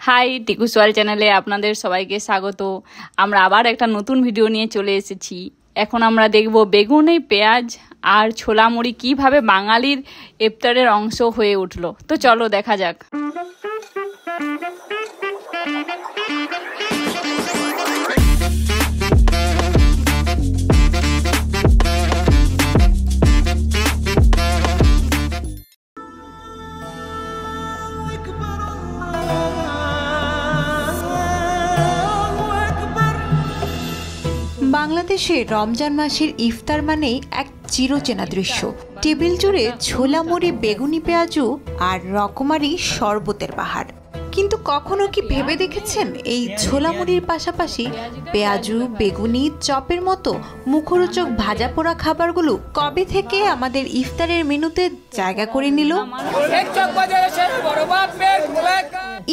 High Tiku সোয়াল চ্যানেলে আপনাদের সবাইকে স্বাগত। আমরা আবার একটা নতুন ভিডিও নিয়ে চলে এসেছি। এখন আমরা দেখব বেগুনে পেঁয়াজ আর ছোলা মুড়ি কিভাবে বাঙালির ইফতারের অংশ হয়ে উঠলো। তো চলো দেখা যাক। বাংলাদেশে রমজান মাসের ইফতার মানেই এক চিরচেনা দৃশ্য। টেবিল জুড়ে ছোলা মুড়ি, বেগুনি পেঁয়াজু আর রকমারি শরবতের বাহার। কিন্তু কখনো কি ভেবে দেখেছেন এই ছোলা মুড়ির পাশাপাশি পেঁয়াজু, বেগুনি, চপের মতো মুখরোচক ভাজা পোড়া খাবারগুলো কবে থেকে আমাদের ইফতারের মেনুতে জায়গা করে নিল?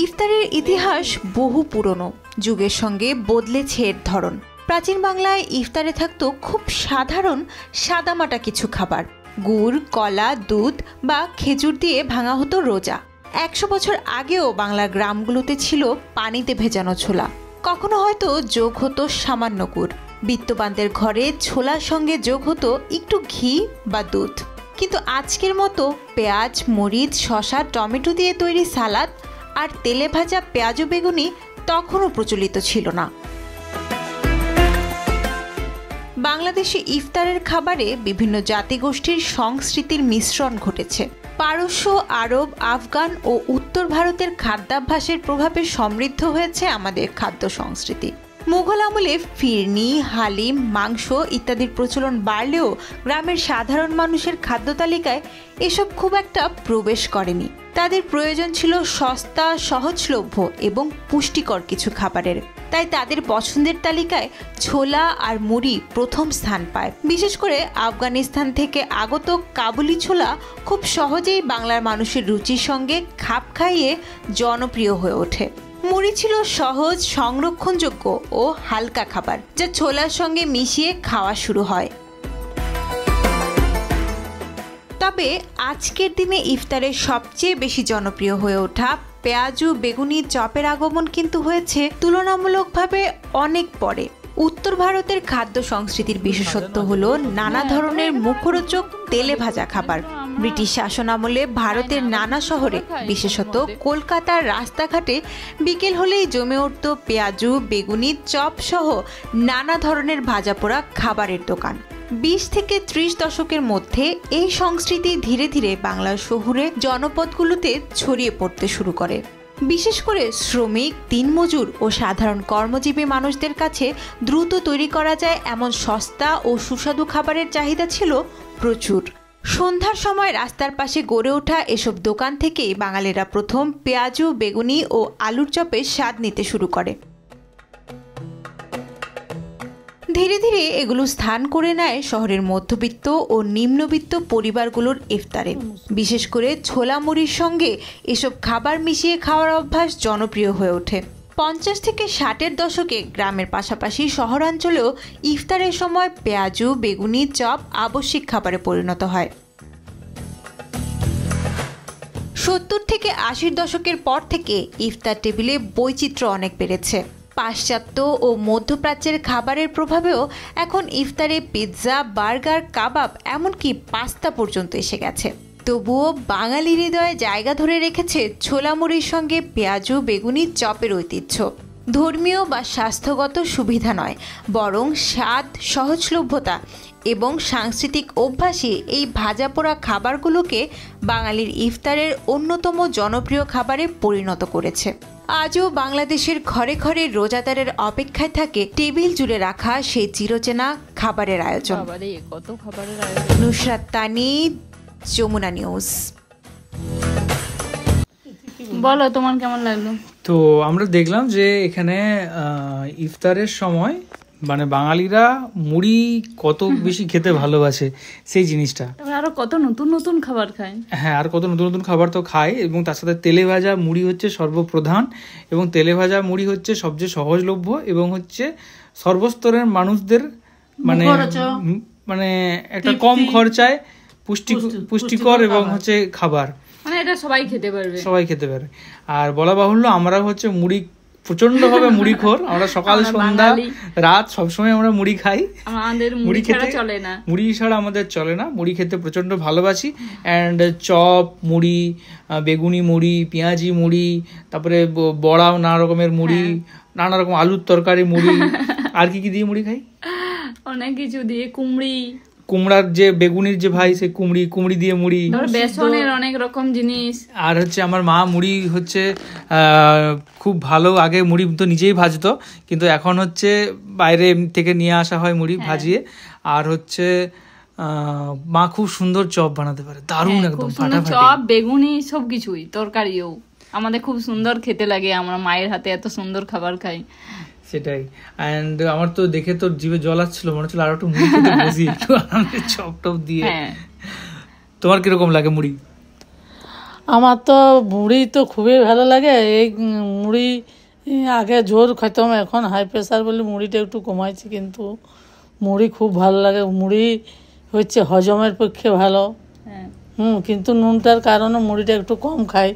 ইফতারের ইতিহাস বহু পুরনো, যুগের সঙ্গে বদলেছে এর ধরন। প্রাচীন বাংলায় ইফতারে থাকতো খুব সাধারণ সাদামাটা কিছু খাবার। গুড়, কলা, দুধ বা খেজুর দিয়ে ভাঙা হতো রোজা। 100 বছর আগেও বাংলার গ্রামগুলোতে ছিল পানিতে ভেজানো ছোলা। কখনো হয়তো যোগ হতো সামান্য গুড়। বিত্তবানদের ঘরে ছোলার সঙ্গে যোগ হতো একটু ঘি বা দুধ। কিন্তু আজকের মতো পেঁয়াজ, মরিচ, শসা, টমেটো দিয়ে তৈরি সালাদ আর তেলে ভাজা পেঁয়াজু, বেগুনি তখনও প্রচলিত ছিল না। বাংলাদেশে ইফতারের খাবারে বিভিন্ন জাতিগোষ্ঠীর সংস্কৃতির মিশ্রণ ঘটেছে। পারস্য, আরব, আফগান ও উত্তর ভারতের খাদ্যাভ্যাসের প্রভাবে সমৃদ্ধ হয়েছে আমাদের খাদ্য সংস্কৃতি। মুঘল আমলে ফিরনি, হালিম, মাংস ইত্যাদির প্রচলন বাড়লেও গ্রামের সাধারণ মানুষের খাদ্য তালিকায় এসব খুব একটা প্রবেশ করেনি। তাদের প্রয়োজন ছিল সস্তা, সহজলভ্য এবং পুষ্টিকর কিছু খাবারের। তাই তাদের পছন্দের তালিকায় ছোলা আর মুড়ি প্রথম স্থান পায়। বিশেষ করে আফগানিস্তান থেকে আগত কাবুলি ছোলা খুব সহজেই বাংলার মানুষের রুচির সঙ্গে খাপ খাইয়ে জনপ্রিয় হয়ে ওঠে। মুড়ি ছিল সহজ, সংরক্ষণযোগ্য ও হালকা খাবার, যা ছোলার সঙ্গে মিশিয়ে খাওয়া শুরু হয়। তবে আজকের দিনে ইফতারে সবচেয়ে বেশি জনপ্রিয় হয়ে ওঠা পেঁয়াজু, বেগুনি, চপের আগমন কিন্তু হয়েছে তুলনামূলকভাবে অনেক পরে। উত্তর ভারতের খাদ্য সংস্কৃতির বিশেষত্ব হলো নানা ধরনের মুখরোচক তেলে ভাজা খাবার। ব্রিটিশ শাসন আমলে ভারতের নানা শহরে, বিশেষত কলকাতার রাস্তাঘাটে বিকেল হলেই জমে উঠত পেঁয়াজু, বেগুনি, চপ সহ নানা ধরনের ভাজা পোড়া খাবারের দোকান। 20 থেকে 30 দশকের মধ্যে এই সংস্কৃতি ধীরে ধীরে বাংলার শহুরে জনপদগুলোতে ছড়িয়ে পড়তে শুরু করে। বিশেষ করে শ্রমিক, দিনমজুর ও সাধারণ কর্মজীবী মানুষদের কাছে দ্রুত তৈরি করা যায় এমন সস্তা ও সুস্বাদু খাবারের চাহিদা ছিল প্রচুর। সন্ধ্যার সময় রাস্তার পাশে গড়ে ওঠা এসব দোকান থেকেই বাঙালিরা প্রথম পেঁয়াজু, বেগুনি ও আলুর চপের স্বাদ নিতে শুরু করে। ধীরে ধীরে এগুলো স্থান করে নেয় শহরের মধ্যবিত্ত ও নিম্নবিত্ত পরিবারগুলোর ইফতারে। বিশেষ করে ছোলা মুড়ির সঙ্গে এসব খাবার মিশিয়ে খাওয়ার অভ্যাস জনপ্রিয় হয়ে ওঠে। 50 থেকে 60-এর দশকে গ্রামের পাশাপাশি শহরাঞ্চলেও ইফতারের সময় পেঁয়াজু, বেগুনি, চপ আবশ্যিক খাবারে পরিণত হয়। 70 থেকে 80-এর দশকের পর থেকে ইফতার টেবিলে বৈচিত্র্য অনেক বেড়েছে। পাশ্চাত্য ও মধ্যপ্রাচ্যের খাবারের প্রভাবেও এখন ইফতারে পিৎজা, বার্গার, কাবাব এমনকি পাস্তা পর্যন্ত এসে গেছে। তবুও বাঙালি হৃদয়ে জায়গা ধরে রেখেছে ছোলা মুড়ির সঙ্গে পেঁয়াজু, বেগুনি, চপের ঐতিহ্য। ধর্মীয় বা স্বাস্থ্যগত সুবিধা নয়, বরং স্বাদ, সহজলভ্যতা এবং সাংস্কৃতিক অভ্যাসই এই ভাজা পোড়া খাবারগুলোকে বাঙালির ইফতারের অন্যতম জনপ্রিয় খাবারে পরিণত করেছে। আজও বাংলাদেশের ঘরে ঘরে রোজাদারের অপেক্ষায় থাকে টেবিল জুড়ে রাখা সেই চিরচেনা খাবারের আয়োজন। নুসরাত তানি, যমুনা নিউজ। বলো তোমার কেমন লাগলো? তো আমরা দেখলাম যে এখানে ইফতারের সময় মানে বাঙালিরা মুড়ি কত বেশি খেতে ভালোবাসে সেই জিনিসটা। আরো কত নতুন নতুন খাবার খায়। হ্যাঁ, আর কত নতুন নতুন খাবার তো খায়, এবং তার সাথে তেলে ভাজা মুড়ি হচ্ছে সর্বপ্রধান, এবং তেলে ভাজা মুড়ি হচ্ছে সবচেয়ে সহজলভ্য এবং হচ্ছে সর্বস্তরের মানুষদের মানে মানে একটা কম খরচায় পুষ্টিকর এবং হচ্ছে খাবার। মানে এটা সবাই খেতে পারবে, সবাই খেতে পারে। আর বলা বাহুল্য আমরা হচ্ছে মুড়ি প্রচন্ড ভাবে মুড়ি খোর, আমরা সকাল সন্ধ্যা রাত সবসময় আমরা মুড়ি খাই, আমাদের মুড়ি খেতে চলে না, মুড়ি ছাড়া আমাদের চলে না, মুড়ি খেতে প্রচন্ড ভালোবাসি। অ্যান্ড চপ মুড়ি, বেগুনি মুড়ি, পেঁয়াজি মুড়ি, তারপরে বড়া, নানা রকমের মুড়ি, নানা রকম আলুর তরকারি মুড়ি, আর কি কি দিয়ে মুড়ি খাই, অনেক কিছু দিয়ে, কুমড়ার যে বেগুনির যে ভাই সে কুমড়ি দিয়ে মুড়ি, বেসনের অনেক রকম জিনিস। আর হচ্ছে আমার মা মুড়ি হচ্ছে খুব ভালো, আগে মুড়ি তো নিজেই ভাজতো, কিন্তু এখন হচ্ছে বাইরে থেকে নিয়ে আসা হয় মুড়ি ভাজিয়ে। আর হচ্ছে মা খুব সুন্দর চপ বানাতে পারে, দারুণ একদম ফাটাফাটি চপ, বেগুনি সবকিছুই, তরকারিও আমাদের খুব সুন্দর খেতে লাগে, আমরা মায়ের হাতে এত সুন্দর খাবার খাই। সেটাই। এন্ড আমার তো দেখে তোর জিভে জল আসছিল, মনে হচ্ছিল আর একটু মুড়ি খেতে বসি, একটু আরামে চপ টপ দিয়ে। তোমার কিরকম লাগে মুড়ি? আমার তো মুড়ি তো খুবই ভালো লাগে। এই মুড়ি আগে জোর খেতাম, এখন হাই প্রেশার বলে মুড়িটা একটু কমাইছি, কিন্তু মুড়ি খুব ভালো লাগে। মুড়ি হচ্ছে হজমের পক্ষে ভালো, কিন্তু নুনটার কারণে মুড়িটা একটু কম খাই,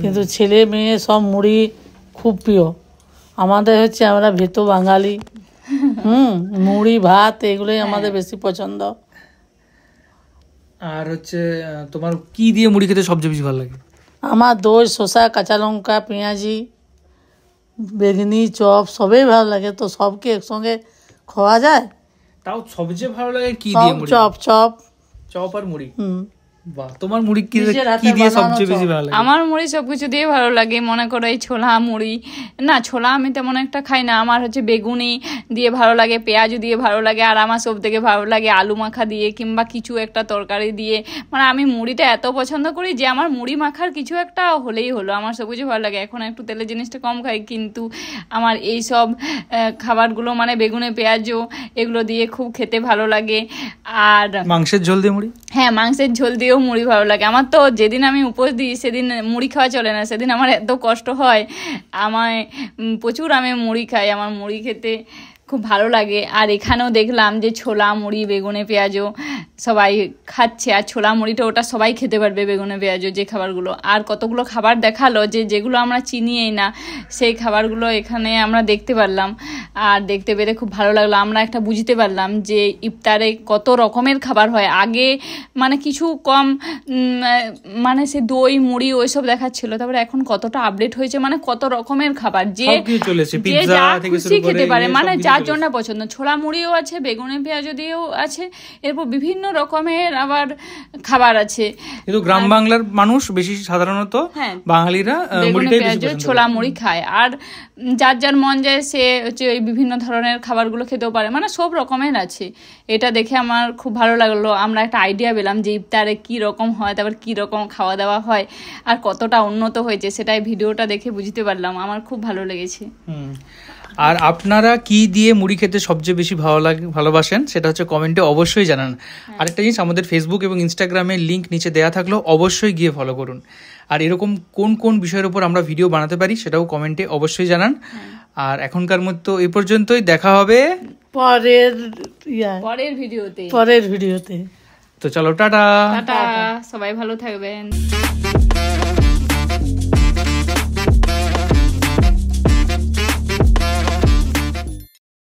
কিন্তু ছেলে মেয়ে সব মুড়ি খুব প্রিয়। আমাদের হচ্ছে আমরা ভেতো বাঙালি, মুড়ি ভাত এগুলোই আমাদের বেশি পছন্দ। আর হচ্ছে তোমার কি দিয়ে মুড়ি খেতে সবচেয়ে বেশি ভালো লাগে? আমার দই, শসা, কাঁচা লঙ্কা, পেঁয়াজি, বেগুনি, চপ সবই ভালো লাগে। তো সবকে একসঙ্গে খাওয়া যায়, তাও সবচেয়ে ভালো লাগে কি দিয়ে মুড়ি? চপ আর মুড়ি। বাহ, তোমার মুড়ি কি দিয়ে সবচেয়ে বেশি ভালো লাগে? আমার মুড়ি সবকিছু দিয়ে ভালো লাগে। মনে করো এই ছোলা মুড়ি, না ছোলা আমি তেমন একটা খাই না, আমার হচ্ছে বেগুনি দিয়ে ভালো লাগে, পেঁয়াজু দিয়ে ভালো লাগে, আর আমার সব থেকে ভালো লাগে আলু মাখা দিয়ে কিংবা কিছু একটা তরকারি দিয়ে। মানে আমি মুড়িটা এত পছন্দ করি যে আমার মুড়ি মাখার কিছু একটা হলেই হলো, আমার সবকিছু ভালো লাগে। এখন একটু তেলের জিনিসটা কম খাই, কিন্তু আমার এই সব খাবারগুলো মানে বেগুনে পেঁয়াজু এগুলো দিয়ে খুব খেতে ভালো লাগে। আর মাংসের ঝোল দিয়ে মুড়ি? হ্যাঁ, মাংসের ঝোল দিয়েও মুড়ি ভালো লাগে। আমার তো যেদিন আমি উপোস দিই সেদিন মুড়ি খাওয়া চলে না, সেদিন আমার এত কষ্ট হয়, আমায় প্রচুর আমি মুড়ি খাই, আমার মুড়ি খেতে খুব ভালো লাগে। আর এখানেও দেখলাম যে ছোলা মুড়ি, বেগুনে পেঁয়াজও সবাই খাচ্ছে, আর ছোলা মুড়িটা ওটা সবাই খেতে পারবে, বেগুনে পেঁয়াজও যে খাবারগুলো। আর কতগুলো খাবার দেখালো যেগুলো আমরা চিনিই না, সেই খাবারগুলো এখানে আমরা দেখতে পারলাম, আর দেখতে পেরে খুব ভালো লাগলো। আমরা একটা বুঝতে পারলাম যে ইফতারে কত রকমের খাবার হয়। আগে মানে কিছু কম, মানে সে দই মুড়ি ওইসব দেখাচ্ছিল, তারপরে এখন কতটা আপডেট হয়েছে, মানে কত রকমের খাবার যে যা খুশি খেতে পারে, মানে যার জন্য পছন্দ। ছোলা মুড়িও আছে, বেগুনে পেঁয়াজ দিয়েও আছে, এরপর বিভিন্ন রকমের আবার খাবার আছে। কিন্তু গ্রাম বাংলার মানুষ বেশি সাধারণত বাঙালিরা বেগুনে পেঁয়াজ ছোলা মুড়ি খায়, আর যার যার মন যায় সে হচ্ছে ওই বিভিন্ন ধরনের খাবারগুলো খেতেও পারে, মানে সব রকমের আছে। এটা দেখে আমার খুব ভালো লাগলো, আমরা একটা আইডিয়া পেলাম যে ইফতারে কি রকম হয়, তারপর কি রকম খাওয়া দাওয়া হয়, আর কতটা উন্নত হয়েছে সেটাই ভিডিওটা দেখে বুঝতে পারলাম। আমার খুব ভালো লেগেছে। আর আপনারা কি দিয়ে মুড়ি খেতে সবচেয়ে বেশি ভালোবাসেন সেটা হচ্ছে কমেন্টে অবশ্যই জানান। আরেকটা জিনিস, আমাদের ফেসবুক এবং ইনস্টাগ্রামের লিঙ্ক নিচে দেওয়া থাকলেও অবশ্যই গিয়ে ফলো করুন। আর এরকম কোন কোন বিষয়ের উপর আমরা ভিডিও বানাতে পারি সেটাও কমেন্টে অবশ্যই জানান। আর এখনকার মতো এই পর্যন্তই, দেখা হবে পরের ভিডিওতে। তো চলো, টাটা, সবাই ভালো থাকবেন।